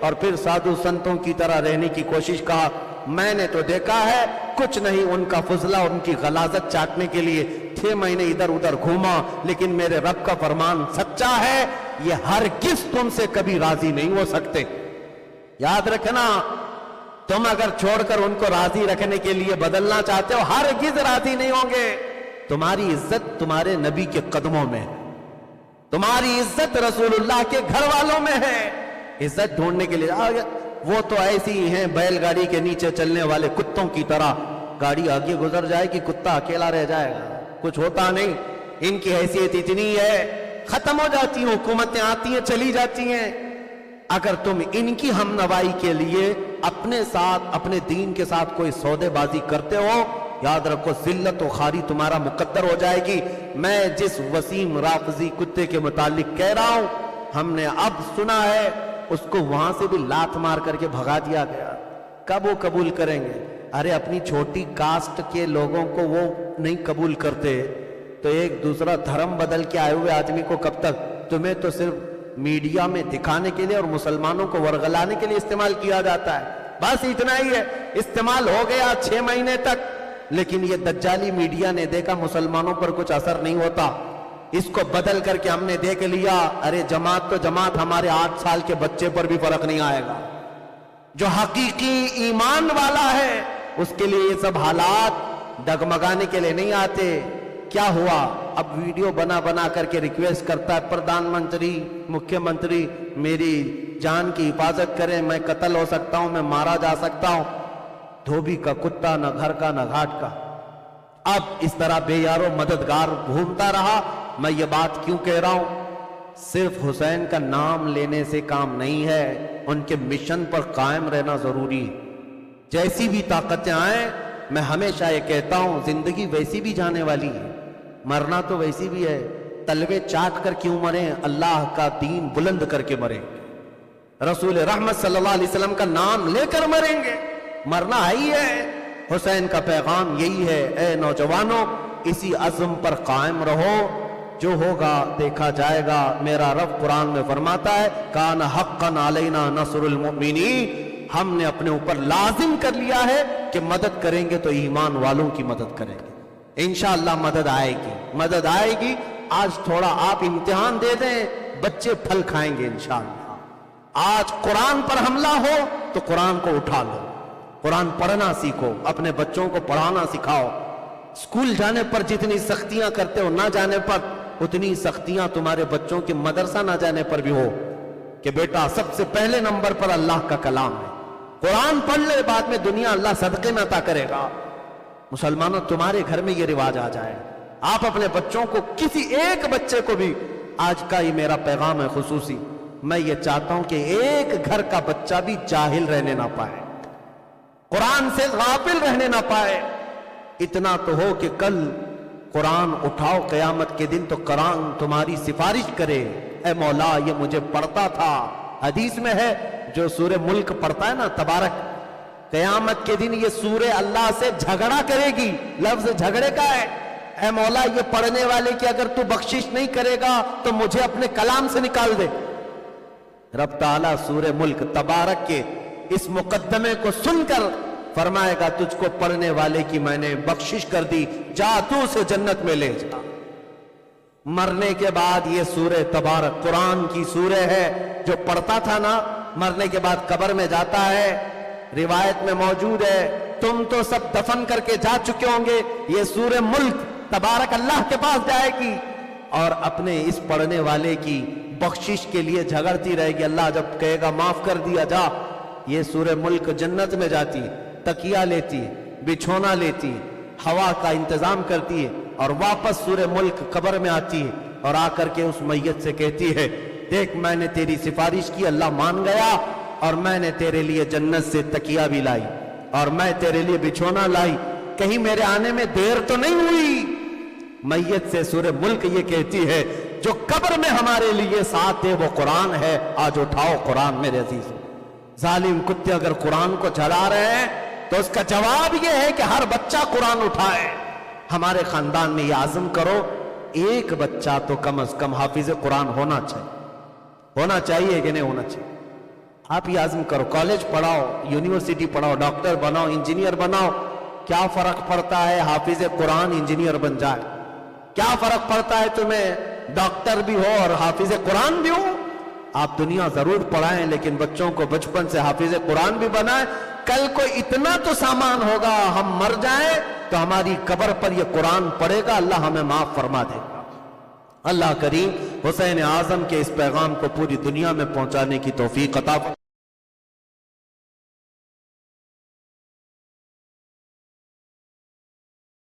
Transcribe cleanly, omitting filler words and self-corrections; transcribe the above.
اور پھر سادھو سنتوں کی طرح رہنے کی کوشش کہا۔ میں نے تو دیکھا ہے کچھ نہیں ان کا فضلہ، ان کی غلاظت چاٹنے کے لیے 6 مہینے ادھر ادھر گھوما، لیکن میرے رب کا فرمان سچا ہے، یہ ہرگز تم سے کبھی راضی نہیں ہو سکتے۔ یاد رکھنا، تم اگر چھوڑ کر ان کو راضی رکھنے کے لیے بدلنا چاہتے ہو، ہرگز راضی نہیں ہوں گے۔ تمہاری عزت تمہارے نبی کے قدموں میں ہے، تمہاری عزت رسول اللہ کے گھر والوں میں ہے۔ عزت ڈھونڈنے کے لیے وہ تو ایسی ہی ہیں بیل گاڑی کے نیچے چلنے والے کتوں کی طرح، گاڑی آگے گزر جائے گی کتا اکیلا رہ جائے گا، کچھ ہوتا نہیں۔ ان کی حیثیت اتنی ہے، ختم ہو جاتی ہیں، حکومتیں آتی ہیں چلی جاتی ہیں۔ اگر تم ان کی ہم نوائی کے لیے اپنے ساتھ، اپنے دین کے ساتھ کوئی سودے بازی کرتے ہو، یاد رکھو ذلت و خواری تمہارا مقدر ہو جائے گی۔ میں جس وسیم رافضی کتے کے متعلق کہہ رہا ہوں، ہم نے اب سنا ہے اس کو وہاں سے بھی لات مار کر کے بھگا دیا گیا۔ کب وہ قبول کریں گے؟ ارے اپنی چھوٹی کاسٹ کے لوگوں کو وہ نہیں قبول کرتے تو ایک دوسرا دھرم بدل کے آئے ہوئے آدمی کو کب تک؟ تمہیں تو صرف میڈیا میں دکھانے کے لیے اور مسلمانوں کو ورغلانے کے لیے استعمال کیا جاتا ہے، بس اتنا ہی ہے۔ استعمال ہو گیا 6 مہینے تک، لیکن یہ دجالی میڈیا نے دیکھا مسلمانوں پر کچھ اثر نہیں ہوتا، اس کو بدل کر کے ہم نے دیکھ لیا۔ ارے جماعت تو جماعت، ہمارے 8 سال کے بچے پر بھی فرق نہیں آئے گا۔ جو حقیقی ایمان والا ہے اس کے لیے یہ سب حالات ڈگمگانے کے لیے نہیں آتے۔ کیا ہوا؟ اب ویڈیو بنا بنا کر کے ریکویسٹ کرتا ہے پردھان منتری، مکھیہ منتری میری جان کی حفاظت کریں، میں قتل ہو سکتا ہوں، میں مارا جا سکتا ہوں۔ دھوبی کا کتا، نہ گھر کا نہ گھاٹ کا۔ اب اس طرح بے یارو مددگار گھومتا رہا۔ میں یہ بات کیوں کہہ رہا ہوں؟ صرف حسین کا نام لینے سے کام نہیں ہے، ان کے مشن پر قائم رہنا ضروری ہے۔ جیسی بھی طاقتیں آئیں، میں ہمیشہ یہ کہتا ہوں زندگی ویسی بھی جانے والی ہے، مرنا تو ویسی بھی ہے۔ تلوے چاٹ کر کیوں مریں؟ اللہ کا دین بلند کر کے مریں، رسول رحمت صلی اللہ علیہ وسلم کا نام لے کر مریں گے، مرنا ہے ہی ہے۔ حسین کا پیغام یہی ہے، اے نوجوانوں اسی عزم پر قائم رہو، جو ہوگا دیکھا جائے گا۔ میرا رب قرآن میں فرماتا ہے کان حقا علینا نصر المؤمنین، ہم نے اپنے اوپر لازم کر لیا ہے کہ مدد کریں گے تو ایمان والوں کی مدد کریں گے۔ انشاءاللہ مدد آئے گی، مدد آئے گی۔ آج تھوڑا آپ امتحان دے دیں، بچے پھل کھائیں گے انشاءاللہ۔ آج قرآن پر حملہ ہو تو قرآن کو اٹھا لو، قرآن پڑھنا سیکھو، اپنے بچوں کو پڑھانا سکھاؤ۔ اسکول جانے پر جتنی سختیاں کرتے ہو، نہ جانے پر اتنی سختیاں تمہارے بچوں کے مدرسہ نہ جانے پر بھی ہو، کہ بیٹا سب سے پہلے نمبر پر اللہ کا کلام ہے، قرآن پڑھ لے، بعد میں دنیا اللہ صدقے میں عطا کرے گا۔ مسلمانوں تمہارے گھر میں یہ رواج آ جائے، آپ اپنے بچوں کو، کسی ایک بچے کو بھی، آج کا یہ میرا پیغام ہے خصوصی، میں یہ چاہتا ہوں کہ ایک گھر کا بچہ بھی جاہل رہنے نہ پائے، قرآن سے غافل رہنے نہ پائے۔ اتنا تو ہو کہ کل قرآن اٹھاؤ قیامت کے دن تو قرآن تمہاری سفارش کرے، اے مولا یہ مجھے پڑھتا تھا۔ حدیث میں ہے جو سورہ ملک پڑھتا ہے نا تبارک، قیامت کے دن یہ سورہ اللہ سے جھگڑا کرے گی، لفظ جھگڑے کا ہے، اے مولا یہ پڑھنے والے کی اگر تو بخشش نہیں کرے گا تو مجھے اپنے کلام سے نکال دے۔ رب تعالیٰ سورہ ملک تبارک کے اس مقدمے کو سن کر فرمائے گا تجھ کو پڑھنے والے کی میں نے بخشش کر دی، جا تو اسے جنت میں لے جا۔ مرنے کے بعد یہ سورہ تبارک قرآن کی سورہ ہے، جو پڑھتا تھا نا مرنے کے بعد قبر میں جاتا ہے، روایت میں موجود ہے، تم تو سب دفن کر کے جا چکے ہوں گے، یہ سورہ ملک تبارک اللہ کے پاس جائے گی اور اپنے اس پڑھنے والے کی بخشش کے لیے جھگڑتی رہے گی۔ اللہ جب کہے گا معاف کر دیا جا، یہ سورہ ملک جنت میں جاتی، تکیہ لیتی، بچھونا لیتی، ہوا کا انتظام کرتی ہے اور واپس سورہ ملک قبر میں آتی ہے اور آ کر کے اس میت سے کہتی ہے دیکھ میں نے تیری سفارش کی، اللہ مان گیا اور میں نے تیرے لیے جنت سے تکیہ بھی لائی اور میں تیرے لیے بچھونا لائی، کہیں میرے آنے میں دیر تو نہیں ہوئی؟ میت سے سورہ ملک یہ کہتی ہے جو قبر میں ہمارے لیے ساتھ ہے وہ قرآن ہے، آج اٹھاؤ قرآن میرے عزیز۔ ظالم کتے اگر قرآن کو جلا رہے ہیں تو اس کا جواب یہ ہے کہ ہر بچہ قرآن اٹھائے۔ ہمارے خاندان میں یہ عزم کرو ایک بچہ تو کم از کم حافظ قرآن ہونا چاہیے کہ نہیں ہونا چاہیے؟ آپ یہ عزم کرو, کالج پڑھاؤ, یونیورسٹی پڑھاؤ, ڈاکٹر بناؤ, انجینئر بناؤ, کیا فرق پڑتا ہے حافظ قرآن انجینئر بن جائے؟ کیا فرق پڑتا ہے تمہیں ڈاکٹر بھی ہو اور حافظ قرآن بھی ہو؟ آپ دنیا ضرور پڑھائیں لیکن بچوں کو بچپن سے حافظ قرآن بھی بنائیں. کل کو اتنا تو سامان ہوگا, ہم مر جائیں تو ہماری قبر پر یہ قرآن پڑے گا, اللہ ہمیں معاف فرما دے گا. اللہ کریم حسین اعظم کے اس پیغام کو پوری دنیا میں پہنچانے کی توفیق عطا فرمائے.